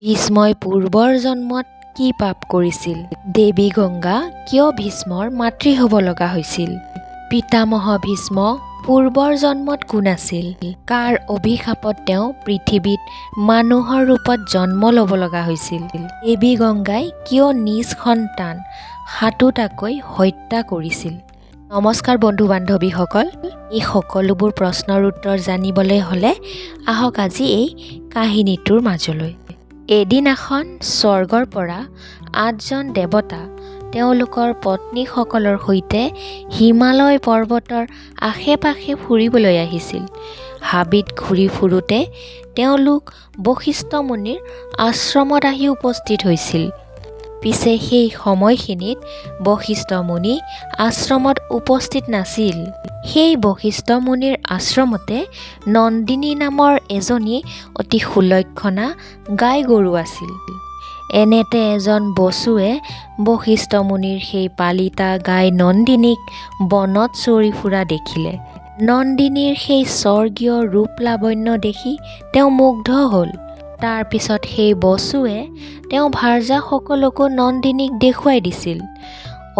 ভীষ্মই পূৰ্বৰ জন্মত কি পাপ কৰিছিল? দেৱী গংগা কিয় ভীষ্মৰ মাতৃ হ'ব লগা হৈছিল? পিতামহ ভীষ্ম পূৰ্বৰ জন্মত কোন আছিল? কাৰ অভিশাপত তেওঁ পৃথিৱীত মানুহৰ ৰূপত জন্ম ল'ব লগা হৈছিল? দেৱী গংগাই কিয় নিজ সন্তান সাতোটাকৈ হত্যা কৰিছিল? নমস্কাৰ বন্ধু বান্ধৱীসকল, এই সকলোবোৰ প্ৰশ্নৰ উত্তৰ জানিবলৈ হ'লে আহক আজি এই কাহিনীটোৰ মাজলৈ। এদিনাখন স্বৰ্গৰ পৰা 8জন দেৱতা তেওঁলোকৰ পত্নীসকলৰ সৈতে হিমালয় পৰ্বতৰ আশে-পাশে ফুৰিবলৈ আহিছিল। হাবিত ঘূৰি ফুৰোতে তেওঁলোক বশিষ্ঠ মুনিৰ আশ্ৰমত আহি উপস্থিত হৈছিল। পিছে সেই সময়খিনিত বশিষ্ঠ মুনি আশ্ৰমত উপস্থিত নাছিল। সেই বশিষ্ঠ মুনিৰ আশ্ৰমতে নন্দিনী নামৰ এজনী অতি সুলক্ষণা গাই গৰু আছিল। এনেতে এজন বসুৱে বশিষ্ঠ মুনিৰ সেই পালিতা গাই নন্দিনীক বনত চৰি ফুৰা দেখিলে। নন্দিনীৰ সেই স্বৰ্গীয় ৰূপ লাৱণ্য দেখি তেওঁ মুগ্ধ হ'ল। তাৰ পিছত সেই বসুৱে তেওঁ ভাৰ্যাসকলকো নন্দিনীক দেখুৱাই দিছিল।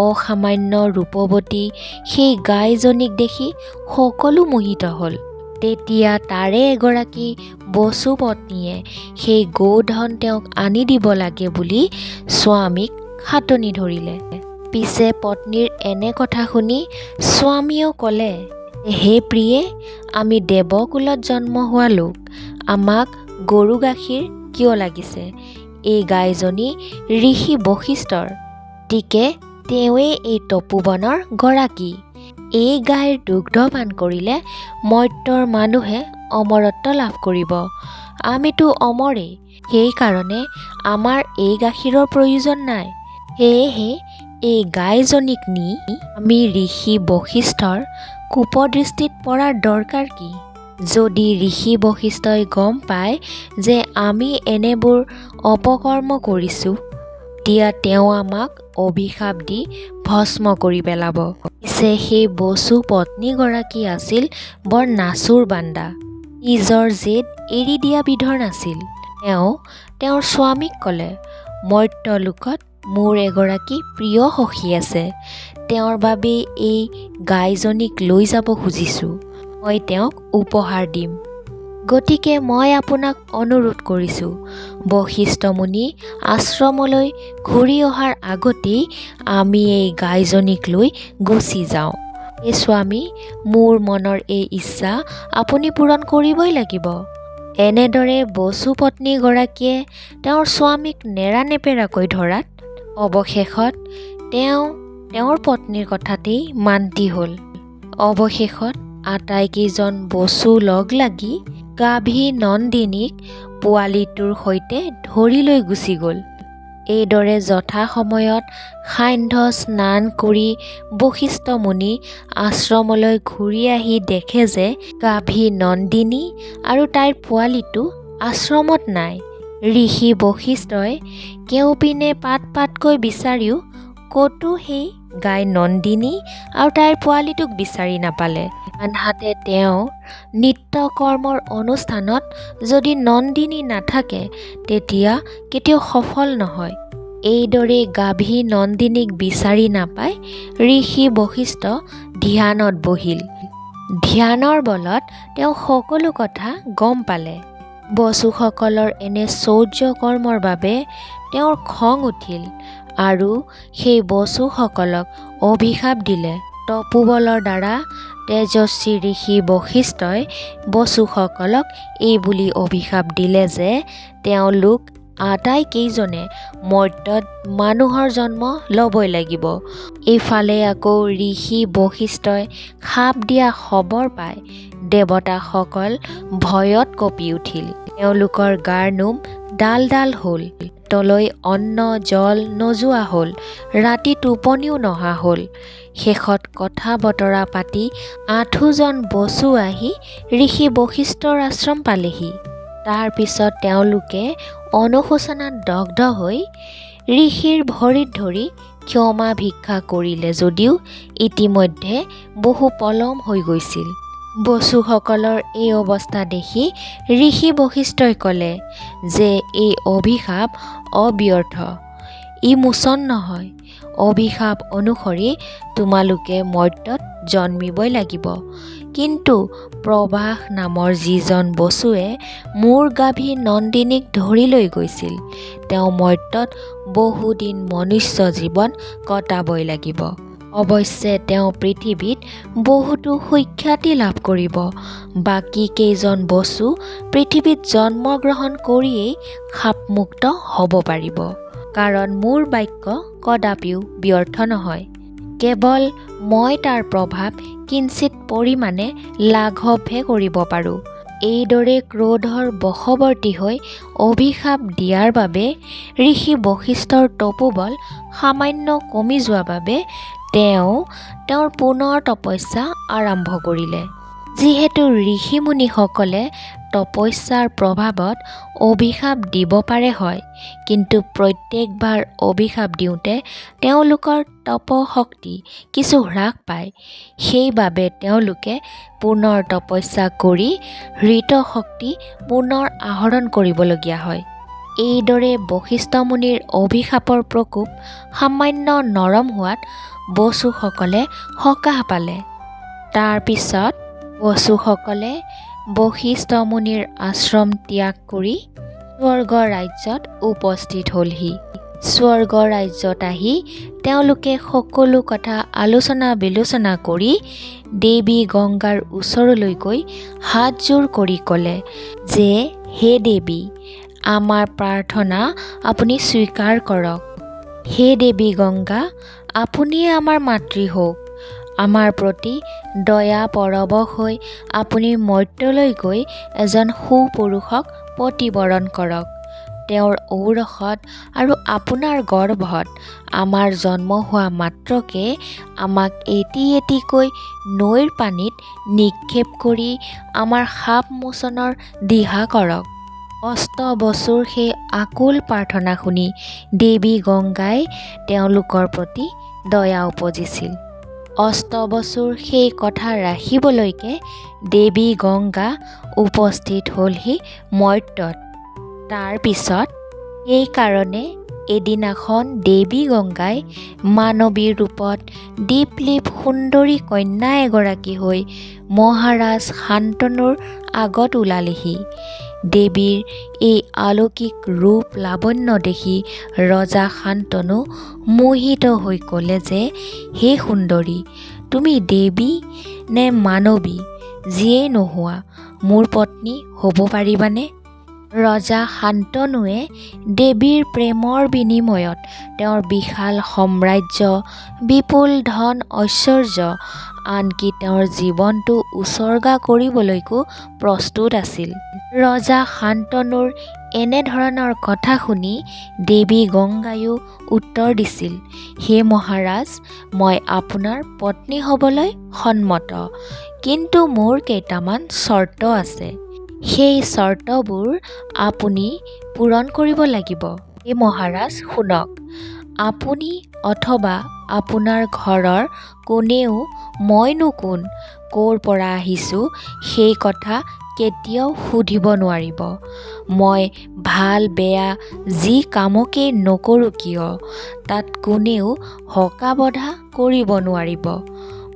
অসামান্য ৰূপৱতী সেই গাইজনীক দেখি সকলো মোহিত হ'ল। তেতিয়া তাৰে এগৰাকী বসু পত্নীয়ে সেই গোধন তেওঁক আনি দিব লাগে বুলি স্বামীক খাটনি ধৰিলে। পিছে পত্নীৰ এনে কথা শুনি স্বামীয়েও ক'লে, হে প্ৰিয়ে, আমি দেৱকুলত জন্ম হোৱা লোক, আমাক গৰু গাখীৰ কিয় লাগিছে? এই গাইজনী ঋষি বশিষ্ঠৰ, গতিকে তেওঁৱেই এই তপোবনৰ গৰাকী। এই গাইৰ দুগ্ধ পান কৰিলে মৰ্ত্যৰ মানুহে অমৰত্ব লাভ কৰিব। আমিতো অমৰেই, সেইকাৰণে আমাৰ এই গাখীৰৰ প্ৰয়োজন নাই। সেয়েহে এই গাইজনীক নি আমি ঋষি বশিষ্ঠৰ কুপদৃষ্টিত পৰাৰ দৰকাৰ কি? যদি ঋষি বশিষ্ঠই গম পায় যে আমি এনেবোৰ অপকৰ্ম কৰিছোঁ, তেতিয়া তেওঁ আমাক অভিশাপ দি ভস্ম কৰি পেলাব। পিছে সেই বসু পত্নীগৰাকী আছিল বৰ নাচুৰ বান্দা, নিজৰ জেদ এৰি দিয়া বিধৰ নাছিল। তেওঁ তেওঁৰ স্বামীক ক'লে, মৰ্ত্যলোকত মোৰ এগৰাকী প্ৰিয় সখী আছে, তেওঁৰ বাবেই এই গাইজনীক লৈ যাব খুজিছোঁ। মই তেওঁক উপহাৰ দিম। গতিকে মই আপোনাক অনুৰোধ কৰিছোঁ, বশিষ্ঠ মুনি আশ্ৰমলৈ ঘূৰি অহাৰ আগতেই আমি এই গাইজনীক লৈ গুচি যাওঁ। এই স্বামী, মোৰ মনৰ এই ইচ্ছা আপুনি পূৰণ কৰিবই লাগিব। এনেদৰে বসু পত্নীগৰাকীয়ে তেওঁৰ স্বামীক নেৰানেপেৰাকৈ ধৰাত অৱশেষত তেওঁ তেওঁৰ পত্নীৰ কথাতেই মান্তি হ'ল। অৱশেষত আটাইকেইজন বসু লগ লাগি গাভী নন্দিনীক পোৱালিটোৰ সৈতে ধৰি লৈ গুচি গ'ল। এইদৰে যথা সময়ত সান্ধ্য স্নান কৰি বশিষ্ঠ মুনি আশ্ৰমলৈ ঘূৰি আহি দেখে যে গাভী নন্দিনী আৰু তাইৰ পোৱালিটো আশ্ৰমত নাই। ঋষি বশিষ্ঠই কেউপিনে পাতকৈ বিচাৰিও ক'তো সেই গাই নন্দিনী আৰু তাইৰ পোৱালিটোক বিচাৰি নাপালে। আনহাতে তেওঁ নিত্য কৰ্মৰ অনুষ্ঠানত যদি নন্দিনী নাথাকে তেতিয়া কেতিয়াও সফল নহয়। এইদৰে গাভী নন্দিনীক বিচাৰি নাপাই ঋষি বশিষ্ঠ ধ্যানত বহিল। ধ্যানৰ বলত তেওঁ সকলো কথা গম পালে। বসুসকলৰ এনে শৌৰ্য কৰ্মৰ বাবে তেওঁৰ খং উঠিল আৰু সেই বসুসকলক অভিশাপ দিলে। তপোবলৰ দ্বাৰা তেজস্বী ঋষি বশিষ্ঠই বসুসকলক এই বুলি অভিশাপ দিলে যে তেওঁলোক আটাইকেইজনে মৰ্ত্যত মানুহৰ জন্ম ল'বই লাগিব। এইফালে আকৌ ঋষি বশিষ্ঠই শাপ দিয়া খবৰ পাই দেৱতাসকল ভয়ত কঁপি উঠিল। তেওঁলোকৰ গাৰ নোম ডাল ডাল হ'ল, পেটলৈ অন্ন জল নোযোৱা হ'ল, ৰাতি টোপনিও নহা হ'ল। শেষত কথা বতৰা পাতি 8জন বসু আহি ঋষি বশিষ্ঠৰ আশ্ৰম পালেহি। তাৰ পিছত তেওঁলোকে অনুশোচনাত দগ্ধ হৈ ঋষিৰ ভৰিত ধৰি ক্ষমা ভিক্ষা কৰিলে যদিও ইতিমধ্যে বহু পলম হৈ গৈছিল। বসুসকলৰ এই অৱস্থা দেখি ঋষি বশিষ্ঠই ক'লে যে এই অভিশাপ অব্যৰ্থ, ই মোচন নহয়। অভিশাপ অনুসৰি তোমালোকে মৰ্ত্যত জন্মিবই লাগিব। কিন্তু প্ৰভাস নামৰ যিজন বসুৱে মোৰ গাভী নন্দিনীক ধৰি লৈ গৈছিল, তেওঁ মৰ্ত্যত বহুদিন মনুষ্য জীৱন কটাবই লাগিব। অৱশ্যে তেওঁ পৃথিৱীত বহুতো সুখ্যাতি লাভ কৰিব। বাকী কেইজন বসু পৃথিৱীত জন্মগ্ৰহণ কৰিয়েই শাপমুক্ত হ'ব পাৰিব। কাৰণ মোৰ বাক্য কদাপিও ব্যৰ্থ নহয়। কেৱল মই তাৰ প্ৰভাৱ কিঞ্চিত পৰিমাণে লাঘৱহে কৰিব পাৰোঁ। এইদৰে ক্ৰোধৰ বশৱৰ্তী হৈ অভিশাপ দিয়াৰ বাবে ঋষি বশিষ্ঠৰ তপোবল সামান্য কমি যোৱা বাবে তেওঁ তেওঁৰ পুনৰ তপস্যা আৰম্ভ কৰিলে। যিহেতু ঋষি-মুনিসকলে তপস্যাৰ প্ৰভাৱত অভিশাপ দিব পাৰে হয়, কিন্তু প্ৰত্যেকবাৰ অভিশাপ দিওঁতে তেওঁলোকৰ তপশক্তি কিছু হ্ৰাস পায়। সেইবাবে তেওঁলোকে পুনৰ তপস্যা কৰি হৃত শক্তি পুনৰ আহৰণ কৰিবলগীয়া হয়। এইদৰে বশিষ্ঠ মুনিৰ অভিশাপৰ প্ৰকোপ সামান্য নৰম হোৱাত বসুসকলে সকাহ পালে। তাৰ পিছত বসুসকলে বশিষ্ঠ মুনিৰ আশ্ৰম ত্যাগ কৰি স্বৰ্গ ৰাজ্যত উপস্থিত হ'লহি। স্বৰ্গ ৰাজ্যত আহি তেওঁলোকে সকলো কথা আলোচনা বিলোচনা কৰি দেৱী গংগাৰ ওচৰলৈ গৈ হাতযোৰ কৰি ক'লে যে হে দেৱী, আমাৰ প্ৰাৰ্থনা আপুনি স্বীকাৰ কৰক। হে দেৱী গংগা, আপুনিয়ে আমাৰ মাতৃ হওক। আমাৰ প্ৰতি দয়া পৰৱশ হৈ আপুনি মৰ্ত্যলৈ গৈ এজন সুপুৰুষক প্ৰতিবৰণ কৰক। তেওঁৰ ঔৰসত আৰু আপোনাৰ গৰ্ভত আমাৰ জন্ম হোৱা মাত্ৰকে আমাক এটি এটিকৈ নৈৰ পানীত নিক্ষেপ কৰি আমাৰ শাপ মোচনৰ দিহা কৰক। অষ্টবসুৰ সেই আকুল প্ৰাৰ্থনা শুনি দেৱী গংগাই তেওঁলোকৰ প্ৰতি দয়া উপজিছিল। অষ্টবসুৰ সেই কথা ৰাখিবলৈকে দেৱী গংগা উপস্থিত হ'লহি মৰ্ত্যত। তাৰ পিছত সেইকাৰণে এদিনাখন দেৱী গংগাই মানৱীৰ ৰূপত দীপলীপ সুন্দৰী কন্যা এগৰাকী হৈ মহাৰাজ শান্তনুৰ আগত ওলালেহি। দেৱীৰ এই অলৌকিক ৰূপ লাৱণ্য দেখি ৰজা শান্তনু মোহিত হৈ ক'লে যে হে সুন্দৰী, তুমি দেৱী নে মানৱী যিয়েই নোহোৱা, মোৰ পত্নী হ'ব পাৰিবানে? ৰজা শান্তনুৱে দেৱীৰ প্ৰেমৰ বিনিময়ত তেওঁৰ বিশাল সাম্ৰাজ্য, বিপুল ধন ঐশ্বৰ্য, আনকি তেওঁৰ জীৱনটো উচৰ্গা কৰিবলৈকো প্ৰস্তুত আছিল। ৰজা শান্তনুৰ এনেধৰণৰ কথা শুনি দেৱী গংগায়ো উত্তৰ দিছিল, হে মহাৰাজ, মই আপোনাৰ পত্নী হ'বলৈ সন্মত, কিন্তু মোৰ কেইটামান চৰ্ত আছে। সেই চৰ্তবোৰ আপুনি পূৰণ কৰিব লাগিব। হে মহাৰাজ শুনক, আপুনি অথবা আপোনাৰ ঘৰৰ কোনেও মইনো কোন, ক'ৰ পৰা আহিছোঁ সেই কথা কেতিয়াও সুধিব নোৱাৰিব। মই ভাল বেয়া যি কামকেই নকৰোঁ কিয়, তাত কোনেও হকা-বধা কৰিব নোৱাৰিব।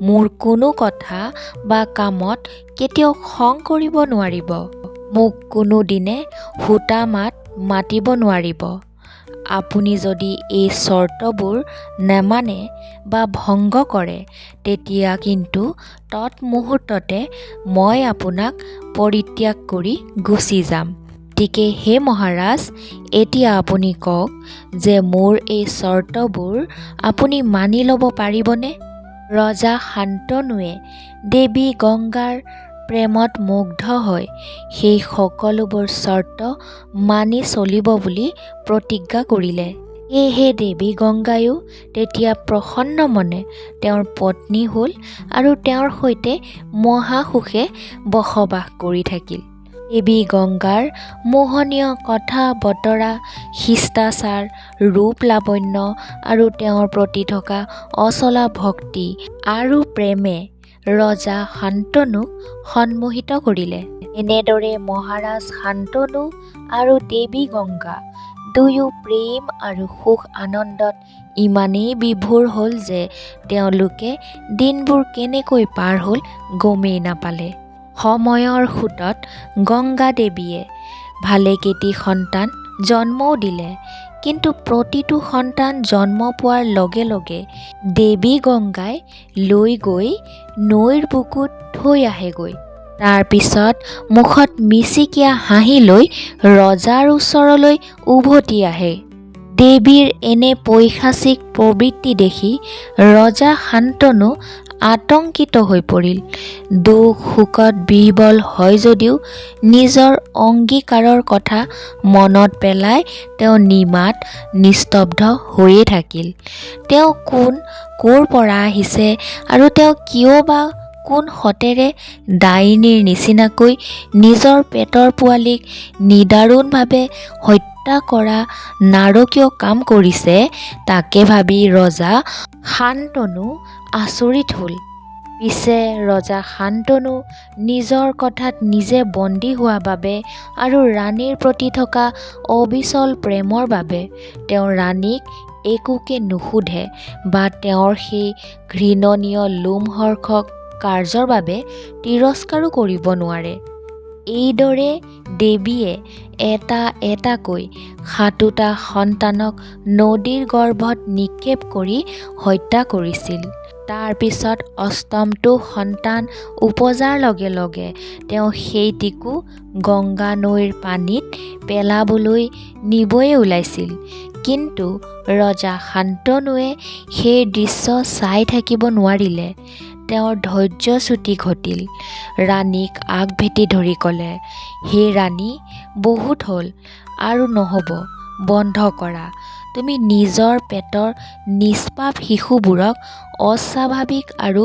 মোৰ কোনো কথা বা কামত কেতিয়াও খং কৰিব নোৱাৰিব। মোক কোনোদিনে হোতা মাত মাতিব নোৱাৰিব। আপুনি যদি এই চৰ্তবোৰ নেমানে বা ভংগ কৰে, তেতিয়া কিন্তু তৎমুহূৰ্ততে মই আপোনাক পৰিত্যাগ কৰি গুচি যাম। গতিকে হে মহাৰাজ, এতিয়া আপুনি কওক যে মোৰ এই চৰ্তবোৰ আপুনি মানি ল'ব পাৰিবনে? ৰজা শান্তনুৱে দেৱী গংগাৰ প্ৰেমত মুগ্ধ হৈ সেই সকলোবোৰ চৰ্ত মানি চলিব বুলি প্ৰতিজ্ঞা কৰিলে। সেয়েহে দেৱী গংগায়ো তেতিয়া প্ৰসন্ন মনে তেওঁৰ পত্নী হ'ল আৰু তেওঁৰ সৈতে মহাসুখে বসবাস কৰি থাকিল। দেৱী গংগাৰ মোহনীয় কথা বতৰা, শিষ্টাচাৰ, ৰূপ লাৱণ্য আৰু তেওঁৰ প্ৰতি থকা অচলা ভক্তি আৰু প্ৰেমে ৰজা শান্তনুক সন্মোহিত কৰিলে। এনেদৰে মহাৰাজ শান্তনু আৰু দেৱী গংগা দুয়ো প্ৰেম আৰু সুখ আনন্দত ইমানেই বিভোৰ হ'ল যে তেওঁলোকে দিনবোৰ কেনেকৈ পাৰ হ'ল গমেই নাপালে। সময়ৰ সোঁতত গংগা দেৱীয়ে ভালেকেইটি সন্তান জন্মও দিলে, কিন্তু প্ৰতিটো সন্তান জন্ম পোৱাৰ লগে লগে দেৱী গংগাই লৈ গৈ নৈৰ বুকুত থৈ আহেগৈ। তাৰ পিছত মুখত মিচিকীয়া হাঁহি লৈ ৰজাৰ ওচৰলৈ উভতি আহে। দেৱীৰ এনে পৈশাচিক প্ৰবৃত্তি দেখি ৰজা শান্তনু আতংকিত হৈ পৰিল। দুখ শোকত বিহ্বল হয় যদিও নিজৰ অংগীকাৰৰ কথা মনত পেলাই তেওঁ নিমাত নিস্তব্ধ হৈয়ে থাকিল। তেওঁ কোন ক'ৰ পৰা আহিছে আৰু তেওঁ কিয় বা কোন সতেৰে ডাইনীৰ নিচিনাকৈ নিজৰ পেটৰ পোৱালীক নিদাৰুণভাৱে হত্যা কৰা নাৰকীয় কাম কৰিছে তাকে ভাবি ৰজা শান্তনু আচৰিত হ'ল। পিছে ৰজা শান্তনু নিজৰ কথাত নিজে বন্দী হোৱা বাবে আৰু ৰাণীৰ প্ৰতি থকা অবিচল প্ৰেমৰ বাবে তেওঁ ৰাণীক একোকে নুসুধে বা তেওঁৰ সেই ঘৃণনীয় লোমহৰ্ষক কাৰ্যৰ বাবে তিৰস্কাৰো কৰিব নোৱাৰে। এইদৰে দেৱীয়ে এটা এটাকৈ 7টা সন্তানক নদীৰ গৰ্ভত নিক্ষেপ কৰি হত্যা কৰিছিল। তাৰ পিছত 8মটো সন্তান উপজাৰ লগে লগে তেওঁ সেইটিকো গংগা নৈৰ পানীত পেলাবলৈ নিবয়ে ওলাইছিল। কিন্তু ৰজা শান্তনুৱে সেই দৃশ্য চাই থাকিব নোৱাৰিলে। তেওঁৰ ধৈৰ্যচ্যুতি ঘটিল। ৰাণীক আগভেটি ধৰি ক'লে, হে ৰাণী, বহুত হ'ল, আৰু নহ'ব, বন্ধ কৰা। তুমি নিজৰ পেটৰ নিষ্পাপ শিশুবোৰক অস্বাভাৱিক আৰু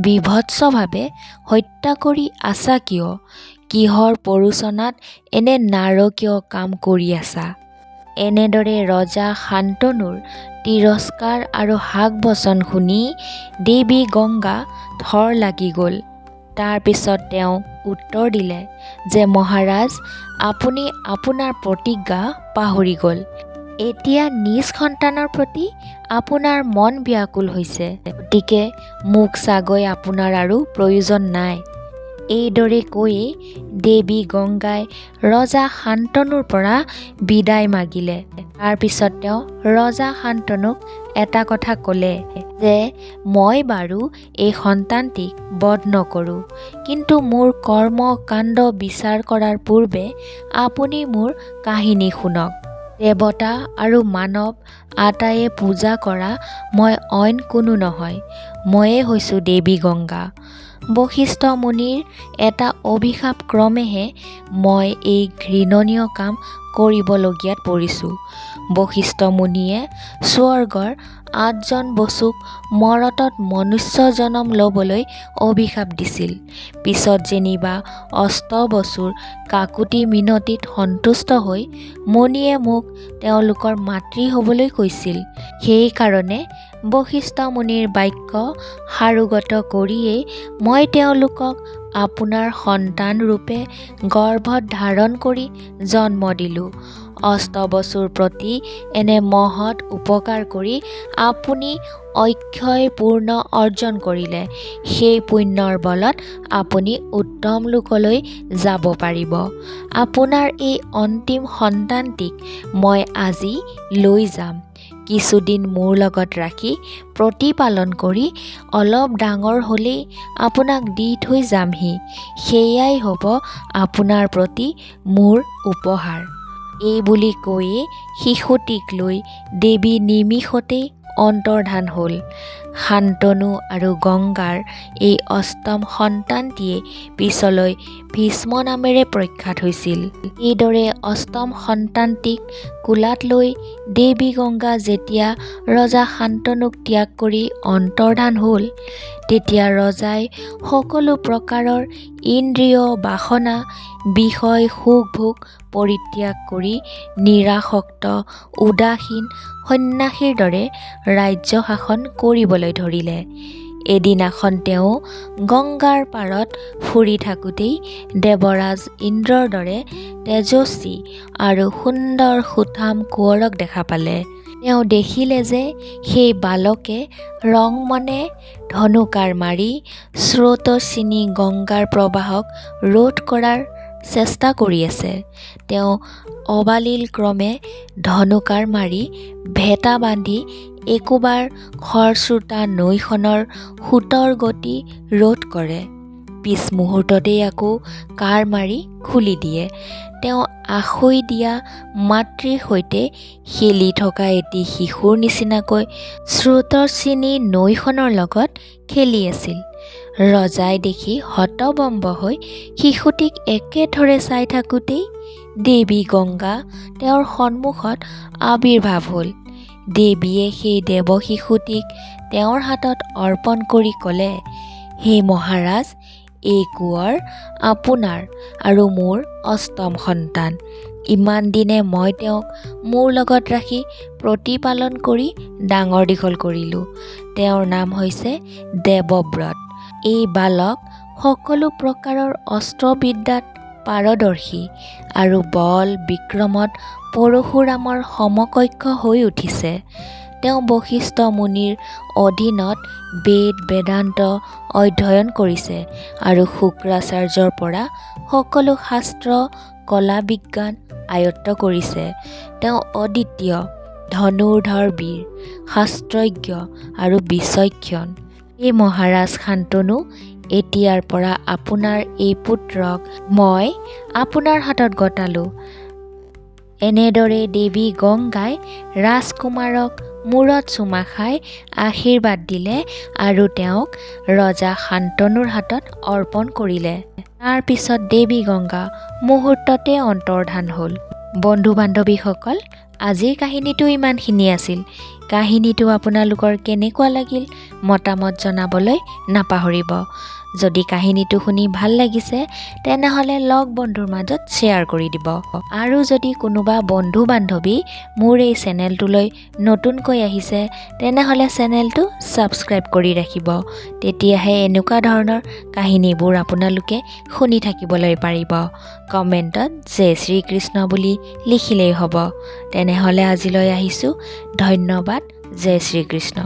বিভৎসভাৱে হত্যা কৰি আছা কিয়? কিহৰ প্ৰৰোচনাত এনে নাৰকীয় কাম কৰি আছা? এনেদৰে ৰজা শান্তনুৰ তিৰস্কাৰ আৰু হাক বচন শুনি দেৱী গংগা থৰ লাগি গ'ল। তাৰ পিছত তেওঁ উত্তৰ দিলে যে মহাৰাজ, আপুনি আপোনাৰ প্ৰতিজ্ঞা পাহৰি গ'ল। এতিয়া নিজ সন্তানৰ প্ৰতি আপোনাৰ মন ব্যাকুল হৈছে, গতিকে মোক চাগৈ আপোনাৰ আৰু প্ৰয়োজন নাই। এইদৰে কৈয়ে দেৱী গংগাই ৰজা শান্তনুৰ পৰা বিদায় মাগিলে। তাৰ পিছত তেওঁ ৰজা শান্তনুক এটা কথা ক'লে যে মই বাৰু এই সন্তানটিক বধ নকৰোঁ, কিন্তু মোৰ কৰ্ম কাণ্ড বিচাৰ কৰাৰ পূৰ্বে আপুনি মোৰ কাহিনী শুনক। দেৱতা আৰু মানৱ আটায়ে পূজা কৰা মই অইন কোনো নহয়, ময়ে হৈছোঁ দেৱী গংগা। বশিষ্ঠ মুনিৰ এটা অভিশাপ ক্ৰমেহে মই এই ঘৃণনীয় কাম কৰিবলগীয়াত পৰিছোঁ। বশিষ্ঠ মুনিয়ে স্বৰ্গৰ 8জন বসুক মৰতত মনুষ্য জনম ল'বলৈ অভিশাপ দিছিল। পিছত যেনিবা অষ্টবসুৰ কাকুতি মিনতিত সন্তুষ্ট হৈ মুনিয়ে মোক তেওঁলোকৰ মাতৃ হ'বলৈ কৈছিল। সেইকাৰণে বশিষ্ঠ মুনিৰ বাক্য সাৰোগত কৰিয়েই মই তেওঁলোকক আপোনাৰ সন্তান ৰূপে গৰ্ভত ধাৰণ কৰি জন্ম দিলোঁ। অষ্টবসুৰ প্ৰতি এনে মহৎ উপকাৰ কৰি আপুনি অক্ষয় পূৰ্ণ অৰ্জন কৰিলে সেই পুণ্যৰ বলত আপুনি উত্তম লোকলৈ যাব পাৰিব। আপোনাৰ এই অন্তিম সন্তানটিক মই আজি লৈ যাম। কিছুদিন মোৰ লগত ৰাখি প্ৰতিপালন কৰি অলপ ডাঙৰ হ'লেই আপোনাক দি থৈ যামহি। সেয়াই হ'ব আপোনাৰ প্ৰতি মোৰ উপহাৰ। এই বুলি কৈয়ে শিশুটিক লৈ দেৱী নিমিষতেই অন্তৰ্ধান হ'ল। শান্তনু আৰু গংগাৰ এই 8ম সন্তানটিয়ে পিছলৈ ভীষ্ম নামেৰে প্ৰখ্যাত হৈছিল। এইদৰে 8ম সন্তানটিক কোলাত লৈ দেৱী গংগা যেতিয়া ৰজা শান্তনুক ত্যাগ কৰি অন্তৰ্ধান হ'ল, তেতিয়া ৰজাই সকলো প্ৰকাৰৰ ইন্দ্ৰিয় বাসনা, বিষয় সুখ ভোগ পৰিত্যাগ কৰি নিৰাসক্ত উদাসীন সন্ন্যাসীৰ দৰে ৰাজ্য শাসন কৰিবলৈ ধৰিলে। এদিনাখন তেওঁ গংগাৰ পাৰত ফুৰি থাকোঁতেই দেৱৰাজ ইন্দ্ৰৰ দৰে তেজস্বী আৰু সুন্দৰ সুঠাম কোঁৱৰক দেখা পালে। তেওঁ দেখিলে যে সেই বালকে ৰংমনে ধনুকাৰ মাৰি স্ৰোতস্বিনী গংগাৰ প্ৰৱাহক ৰোধ কৰাৰ চেষ্টা কৰি আছে। তেওঁ অবালিল ক্ৰমে ধনুকাৰ মাৰি ভেটা বান্ধি একোবাৰ খৰস্ৰোতা নৈখনৰ সোঁতৰ গতি ৰোধ কৰে। পিছ মুহূৰ্ততেই আকৌ কাঁড় মাৰি খুলি দিয়ে। তেওঁ আখৈ দিয়া মাতৃৰ সৈতে খেলি থকা এটি শিশুৰ নিচিনাকৈ স্ৰোতস্বিনী নৈখনৰ লগত খেলি আছিল। ৰজাই দেখি হতভম্ব হৈ শিশুটিক একেথৰে চাই থাকোঁতেই দেৱী গংগা তেওঁৰ সন্মুখত আৱিৰ্ভাৱ হ'ল। দেৱীয়ে সেই দেৱ শিশুটিক তেওঁৰ হাতত অৰ্পণ কৰি ক'লে, হে মহাৰাজ, এই কোঁৱৰ আপোনাৰ আৰু মোৰ অষ্টম সন্তান। ইমান দিনে মই তেওঁক মোৰ লগত ৰাখি প্ৰতিপালন কৰি ডাঙৰ দীঘল কৰিলোঁ। তেওঁৰ নাম হৈছে দেৱব্ৰত। এই বালক সকলো প্ৰকাৰৰ অস্ত্ৰবিদ্যাত পাৰদৰ্শী আৰু বল বিক্ৰমত পৰশুৰামৰ সমকক্ষ হৈ উঠিছে। তেওঁ বশিষ্ঠ মুনিৰ অধীনত বেদ বেদান্ত অধ্যয়ন কৰিছে আৰু শুক্ৰাচাৰ্যৰ পৰা সকলো শাস্ত্ৰ কলা বিজ্ঞান আয়ত্ত কৰিছে। তেওঁ অদ্বিতীয় ধনুৰ্ধৰ বীৰ, শাস্ত্ৰজ্ঞ আৰু বিচক্ষণ। এই মহাৰাজ শান্তনু, এতিয়াৰ পৰা আপোনাৰ এই পুত্ৰক মই আপোনাৰ হাতত গতালোঁ। এনেদৰে দেৱী গংগাই ৰাজকুমাৰক মূৰত চুমা খাই আশীৰ্বাদ দিলে আৰু তেওঁক ৰজা শান্তনুৰ হাতত অৰ্পণ কৰিলে। তাৰ পিছত দেৱী গংগা মুহূৰ্ততে অন্তৰ্ধান হ'ল। বন্ধু বান্ধৱীসকল, আজিৰ কাহিনীটো ইমানখিনি আছিল। কাহিনীটো আপোনালোকৰ কেনেকুৱা লাগিল মতামত জনাবলৈ নাপাহৰিব। যদি কাহিনীটো শুনি ভাল লাগিছে তেনেহ'লে লগ বন্ধুৰ মাজত শ্বেয়াৰ কৰি দিব। আৰু যদি কোনোবা বন্ধু বান্ধৱী মোৰ এই চেনেলটোলৈ নতুনকৈ আহিছে তেনেহ'লে চেনেলটো ছাবস্ক্ৰাইব কৰি ৰাখিব। তেতিয়াহে এনেকুৱা ধৰণৰ কাহিনীবোৰ আপোনালোকে শুনি থাকিবলৈ পাৰিব। কমেণ্টত জয় শ্ৰীকৃষ্ণ বুলি লিখিলেই হ'ব। তেনেহ'লে আজিলৈ আহিছোঁ। ধন্যবাদ। জয় শ্ৰীকৃষ্ণ।